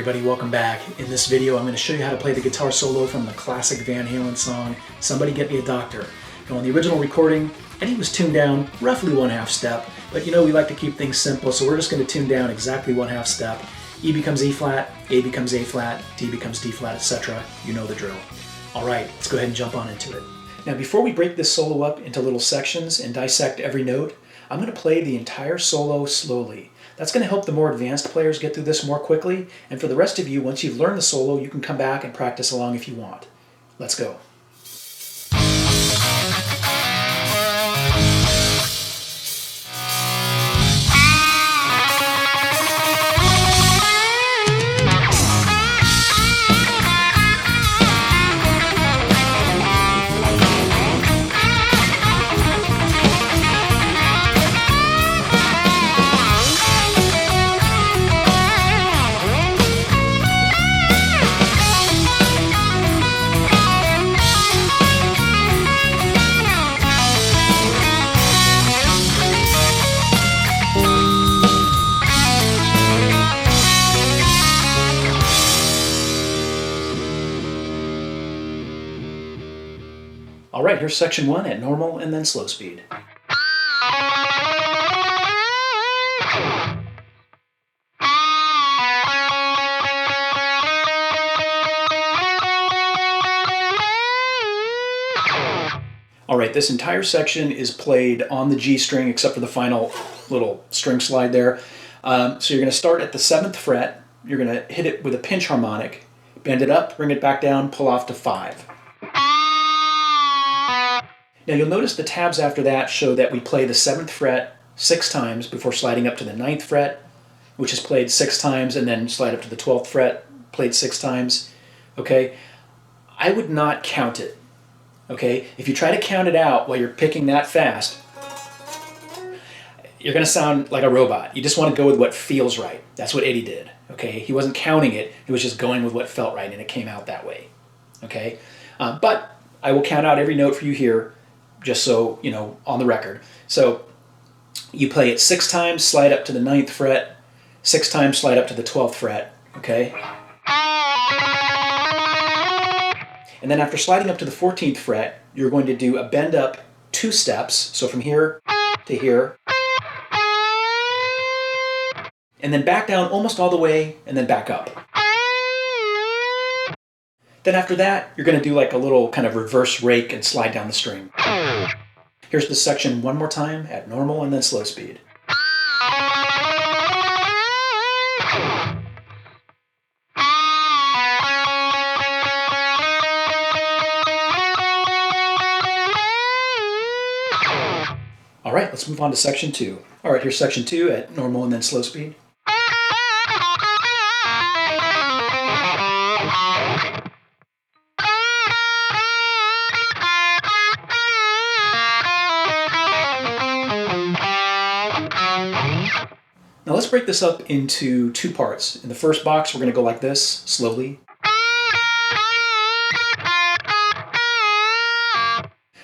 everybody, welcome back. In this video I'm going to show you how to play the guitar solo from the classic Van Halen song, Somebody Get Me a Doctor. Now, on the original recording, Eddie was tuned down roughly 1/2 step, but you know we like to keep things simple, so we're just going to tune down exactly 1/2 step. E becomes E flat, A becomes A flat, D becomes D flat, etc. You know the drill. Alright, let's go ahead and jump on into it. Now before we break this solo up into little sections and dissect every note, I'm going to play the entire solo slowly. That's going to help the more advanced players get through this more quickly, and for the rest of you, once you've learned the solo, you can come back and practice along if you want. Let's go. Alright, here's section 1 at normal and then slow speed. Alright, this entire section is played on the G string except for the final little string slide there. So you're going to start at the 7th fret, you're going to hit it with a pinch harmonic, bend it up, bring it back down, pull off to 5. Now you'll notice the tabs after that show that we play the 7th fret 6 times before sliding up to the 9th fret, which is played 6 times, and then slide up to the 12th fret, played 6 times. Okay? I would not count it. Okay? If you try to count it out while you're picking that fast, you're going to sound like a robot. You just want to go with what feels right. That's what Eddie did. Okay? He wasn't counting it, he was just going with what felt right, and it came out that way. Okay? But I will count out every note for you here, just so, you know, on the record. So you play it 6 times, slide up to the 9th fret, 6 times, slide up to the 12th fret, okay? And then after sliding up to the 14th fret, you're going to do a bend up 2 steps, so from here to here, and then back down almost all the way, and then back up. Then after that, you're going to do like a little kind of reverse rake and slide down the string. Here's the section one more time at normal and then slow speed. Alright, let's move on to section 2. Alright, here's section 2 at normal and then slow speed. Now let's break this up into 2 parts. In the first box, we're going to go like this, slowly.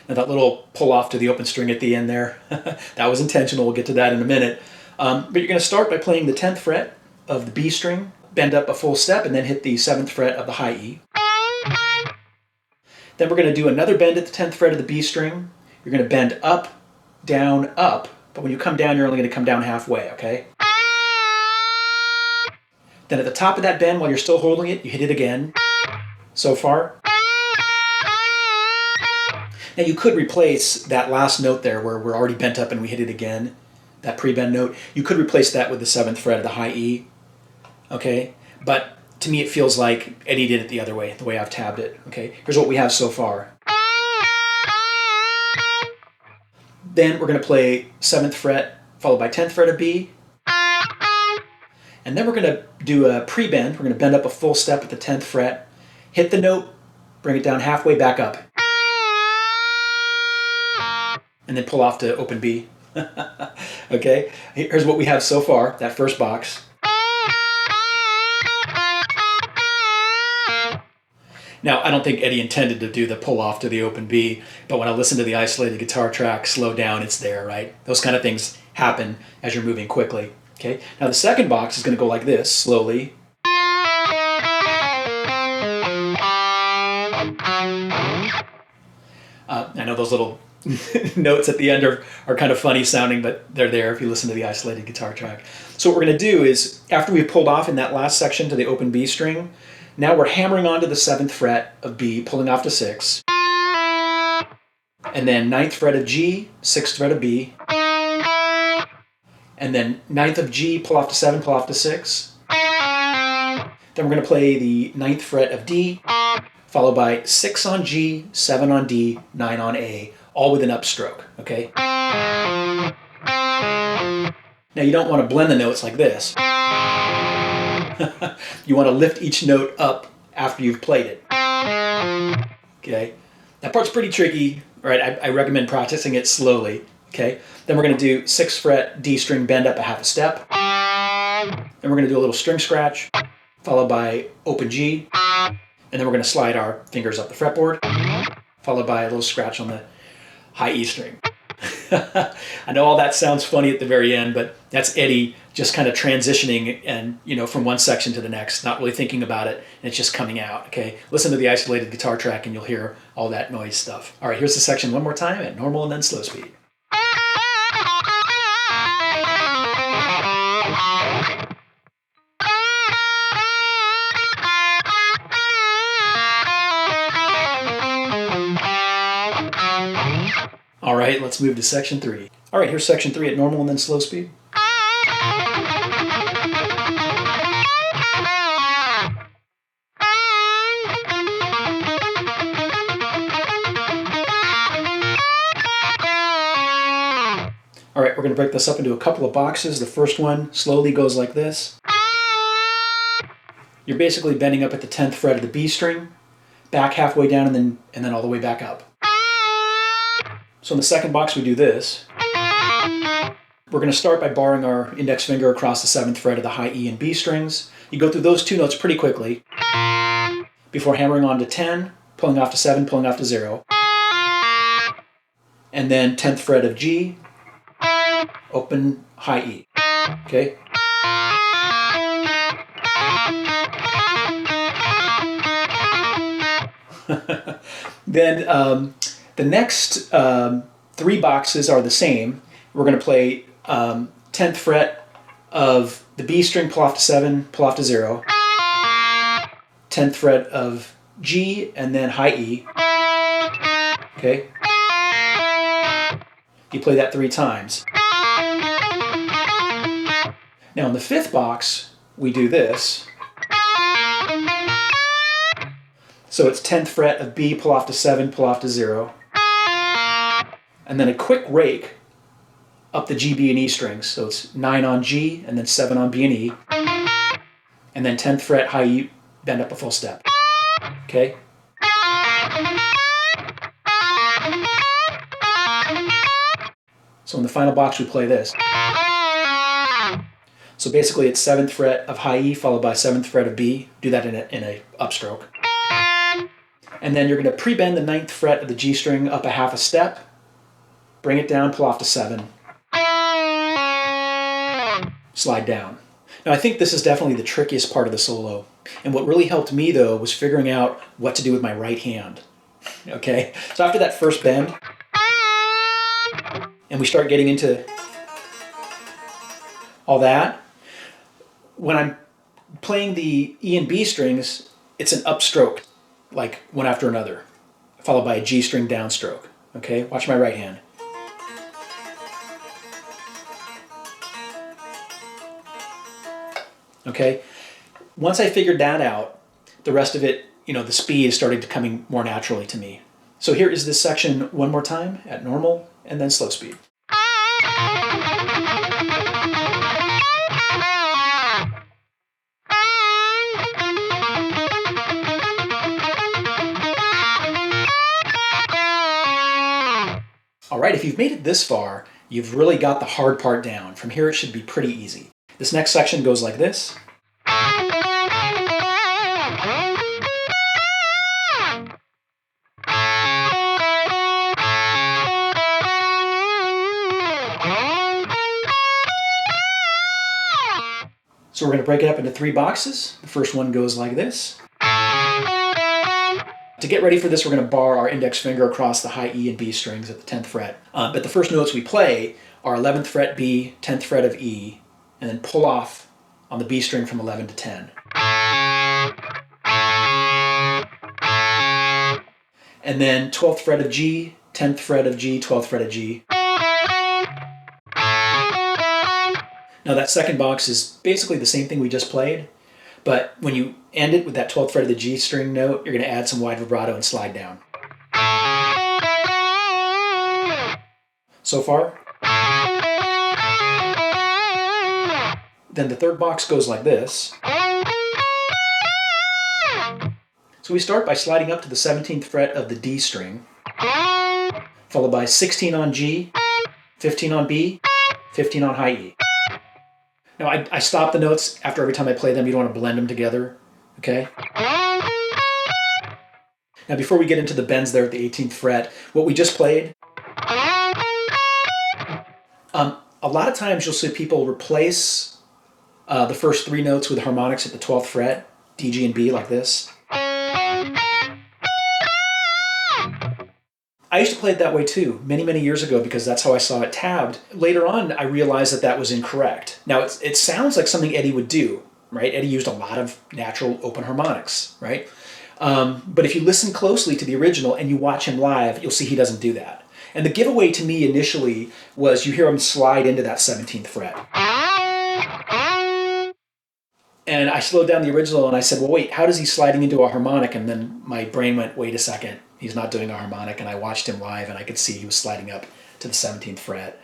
Now that little pull off to the open string at the end there, that was intentional, we'll get to that in a minute. But you're going to start by playing the 10th fret of the B string, bend up a full step, and then hit the 7th fret of the high E. Then we're going to do another bend at the 10th fret of the B string. You're going to bend up, down, up, but when you come down, you're only going to come down halfway, okay? Then at the top of that bend, while you're still holding it, you hit it again. So far. Now you could replace that last note there where we're already bent up and we hit it again, that pre-bend note. You could replace that with the 7th fret of the high E, okay? But to me it feels like Eddie did it the other way, the way I've tabbed it, okay? Here's what we have so far. Then we're going to play 7th fret followed by 10th fret of B. And then we're going to do a pre-bend. We're going to bend up a full step at the 10th fret, hit the note, bring it down halfway, back up. And then pull off to open B. Okay, here's what we have so far, that first box. Now, I don't think Eddie intended to do the pull off to the open B, but when I listen to the isolated guitar track, slow down, it's there, right? Those kind of things happen as you're moving quickly. Okay, now the second box is going to go like this, slowly. I know those little notes at the end are kind of funny sounding, but they're there if you listen to the isolated guitar track. So what we're going to do is, after we've pulled off in that last section to the open B string, now we're hammering onto the 7th fret of B, pulling off to 6, and then 9th fret of G, 6th fret of B, and then 9th of G, pull off to 7, pull off to 6. Then we're going to play the 9th fret of D, followed by 6 on G, 7 on D, 9 on A, all with an upstroke, okay? Now you don't want to blend the notes like this. You want to lift each note up after you've played it. Okay? That part's pretty tricky, right? I recommend practicing it slowly, okay? Then we're going to do 6th fret D string bend up a half a step. Then we're going to do a little string scratch, followed by open G. And then we're going to slide our fingers up the fretboard, followed by a little scratch on the high E string. I know all that sounds funny at the very end, but that's Eddie just kind of transitioning and, from one section to the next, not really thinking about it, and it's just coming out, okay? Listen to the isolated guitar track and you'll hear all that noise stuff. All right, here's the section one more time at normal and then slow speed. All right, let's move to section 3. All right, here's section 3 at normal and then slow speed. All right, we're going to break this up into a couple of boxes. The first one slowly goes like this. You're basically bending up at the 10th fret of the B string, back halfway down, and then all the way back up. So in the second box we do this. We're going to start by barring our index finger across the 7th fret of the high E and B strings. You go through those two notes pretty quickly before hammering on to 10, pulling off to 7, pulling off to 0. And then 10th fret of G, open high E. Okay? Then the next 3 boxes are the same. We're going to play 10th fret of the B string, pull off to 7, pull off to 0. 10th fret of G, and then high E. Okay? You play that 3 times. Now in the 5th box, we do this. So it's 10th fret of B, pull off to 7, pull off to 0. And then a quick rake up the G, B, and E strings. So it's 9 on G, and then 7 on B and E. And then 10th fret, high E, bend up a full step. Okay? So in the final box, we play this. So basically it's 7th fret of high E followed by 7th fret of B. Do that in a upstroke. And then you're going to pre-bend the 9th fret of the G string up a half a step, bring it down, pull off to 7, slide down. Now I think this is definitely the trickiest part of the solo. And what really helped me though was figuring out what to do with my right hand. Okay? So after that first bend, and we start getting into all that, when I'm playing the E and B strings, it's an upstroke, like one after another, followed by a G string downstroke. Okay, watch my right hand. Okay, once I figured that out, the rest of it, the speed is starting to coming more naturally to me. So here is this section one more time at normal and then slow speed. All right, if you've made it this far, you've really got the hard part down. From here, it should be pretty easy. This next section goes like this. So we're going to break it up into 3 boxes. The first one goes like this. To get ready for this, we're going to bar our index finger across the high E and B strings at the 10th fret. But the first notes we play are 11th fret B, 10th fret of E, and then pull off on the B string from 11 to 10. And then 12th fret of G, 10th fret of G, 12th fret of G. Now that second box is basically the same thing we just played, but when you end it with that 12th fret of the G string note, you're going to add some wide vibrato and slide down. So far. Then the third box goes like this. So we start by sliding up to the 17th fret of the D string, followed by 16 on G, 15 on B, 15 on high E. Now I stop the notes after every time I play them. You don't want to blend them together, okay? Now before we get into the bends there at the 18th fret, what we just played, a lot of times you'll see people replace the first three notes with harmonics at the 12th fret, D, G, and B like this. I used to play it that way too, many, many years ago, because that's how I saw it tabbed. Later on, I realized that that was incorrect. Now, it sounds like something Eddie would do, right? Eddie used a lot of natural open harmonics, right? But if you listen closely to the original and you watch him live, you'll see he doesn't do that. And the giveaway to me initially was you hear him slide into that 17th fret. And I slowed down the original and I said, well, wait, how does he sliding into a harmonic? And then my brain went, wait a second, he's not doing a harmonic. And I watched him live and I could see he was sliding up to the 17th fret.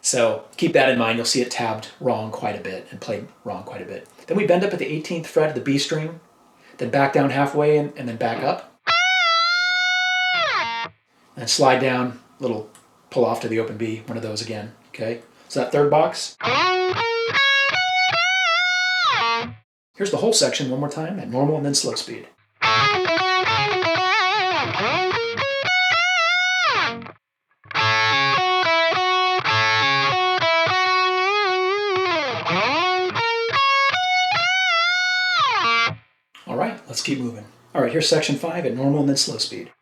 So keep that in mind. You'll see it tabbed wrong quite a bit and played wrong quite a bit. Then we bend up at the 18th fret of the B string, then back down halfway and then back up. And slide down, little pull off to the open B, one of those again, okay? So that third box. Here's the whole section one more time at normal and then slow speed. All right, let's keep moving. All right, here's section 5 at normal and then slow speed.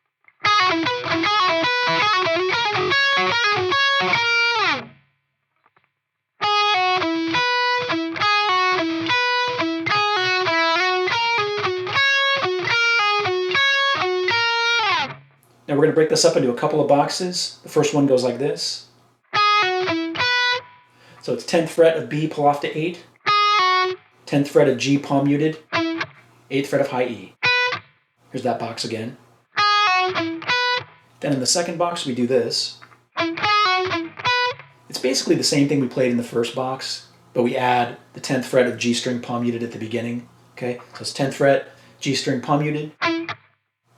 Now we're going to break this up into a couple of boxes. The first one goes like this. So it's 10th fret of B, pull off to 8. 10th fret of G, palm muted. 8th fret of high E. Here's that box again. Then in the second box we do this. It's basically the same thing we played in the first box, but we add the 10th fret of G string palm muted at the beginning. Okay, so it's 10th fret, G string palm muted.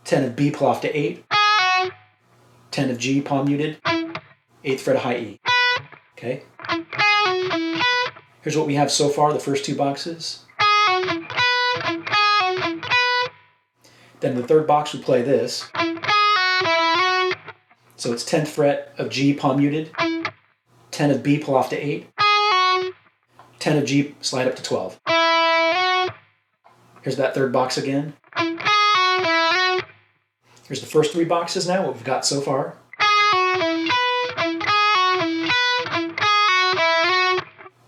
10 of B, pull off to 8. 10 of G, palm muted, 8th fret of high E. Okay? Here's what we have so far, the first two boxes. Then in the third box we play this. So it's 10th fret of G, palm muted, 10 of B, pull off to 8, 10 of G, slide up to 12. Here's that third box again. Here's the first three boxes now, what we've got so far.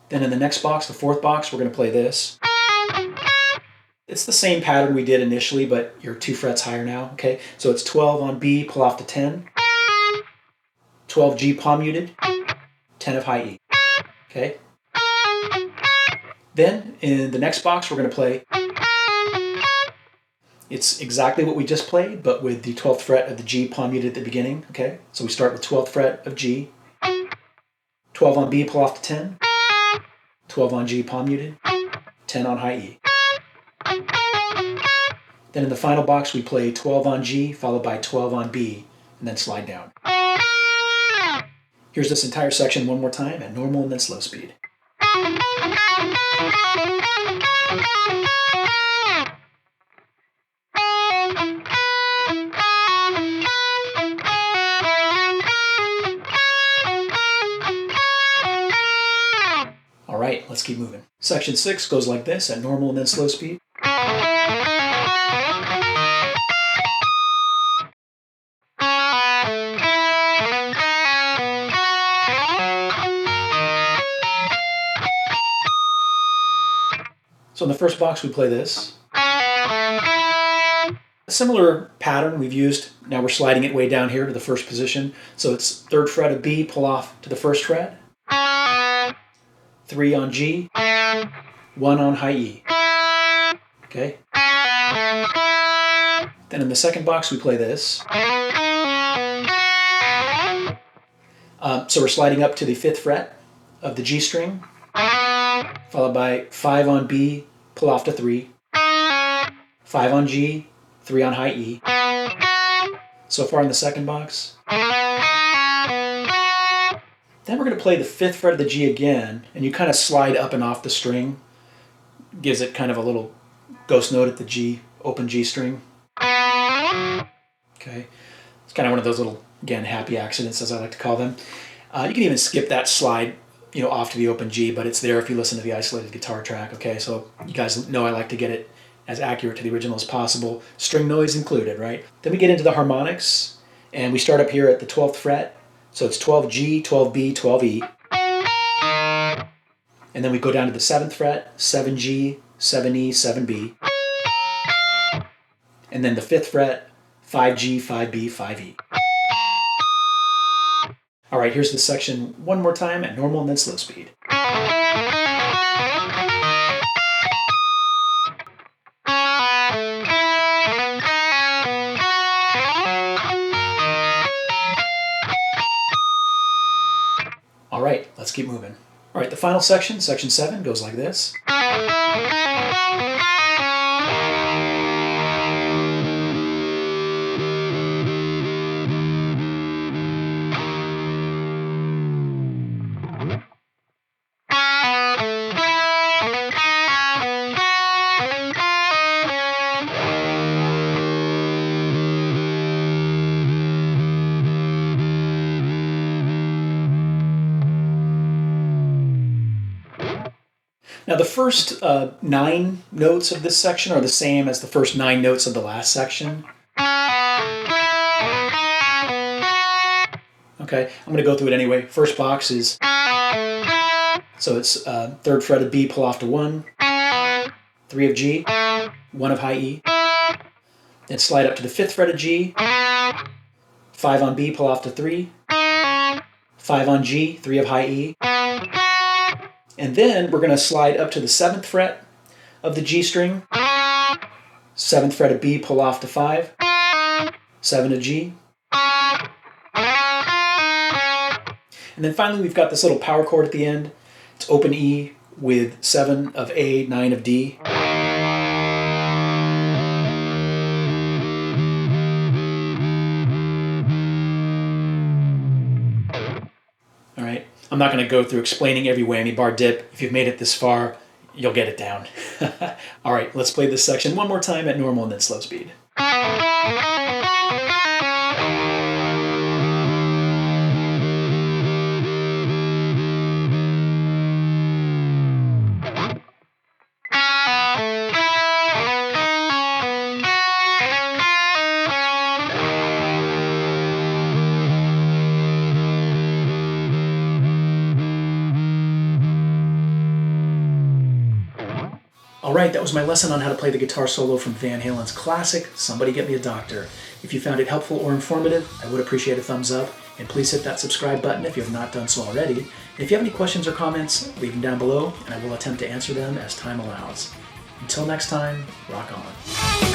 Then in the next box, the fourth box, we're going to play this. It's the same pattern we did initially, but you're 2 frets higher now, okay? So it's 12 on B, pull off to 10. 12 G, palm muted. 10 of high E, okay? Then in the next box, we're going to play. It's exactly what we just played, but with the 12th fret of the G palm muted at the beginning, okay? So we start with 12th fret of G, 12 on B, pull off to 10, 12 on G, palm muted, 10 on high E. Then in the final box, we play 12 on G, followed by 12 on B, and then slide down. Here's this entire section one more time at normal and then slow speed. All right, let's keep moving. Section 6 goes like this at normal and then slow speed. So in the first box we play this. A similar pattern we've used, now we're sliding it way down here to the first position. So it's 3rd fret of B, pull off to the 1st fret, 3 on G, 1 on high E. Okay? Then in the second box we play this. So we're sliding up to the 5th fret of the G string, followed by 5 on B, pull off to 3, 5 on G, 3 on high E. So far in the second box. Then we're going to play the 5th fret of the G again, and you kind of slide up and off the string. Gives it kind of a little ghost note at the G, open G string. Okay, it's kind of one of those little, again, happy accidents, as I like to call them. You can even skip that slide, off to the open G, but it's there if you listen to the isolated guitar track. Okay, so you guys know I like to get it as accurate to the original as possible. String noise included, right? Then we get into the harmonics, and we start up here at the 12th fret. So it's 12G, 12B, 12E. And then we go down to the 7th fret, 7G, 7E, 7B. And then the 5th fret, 5G, 5B, 5E. All right, here's the section one more time at normal and then slow speed. All right, let's keep moving. All right, the final section, section 7, goes like this. Now the first 9 notes of this section are the same as the first 9 notes of the last section. Okay, I'm going to go through it anyway. First box is, so it's 3rd fret of B, pull off to 1, 3 of G, 1 of high E, then slide up to the 5th fret of G, 5 on B, pull off to 3, 5 on G, 3 of high E, and then we're going to slide up to the 7th fret of the G string, 7th fret of B, pull off to 5, 7 of G, and then finally we've got this little power chord at the end. It's open E with 7 of A, 9 of D. All right, I'm not going to go through explaining every whammy bar dip. If you've made it this far, you'll get it down. All right, let's play this section one more time at normal and then slow speed. Alright, that was my lesson on how to play the guitar solo from Van Halen's classic, Somebody Get Me a Doctor. If you found it helpful or informative, I would appreciate a thumbs up, and please hit that subscribe button if you have not done so already. And if you have any questions or comments, leave them down below, and I will attempt to answer them as time allows. Until next time, rock on.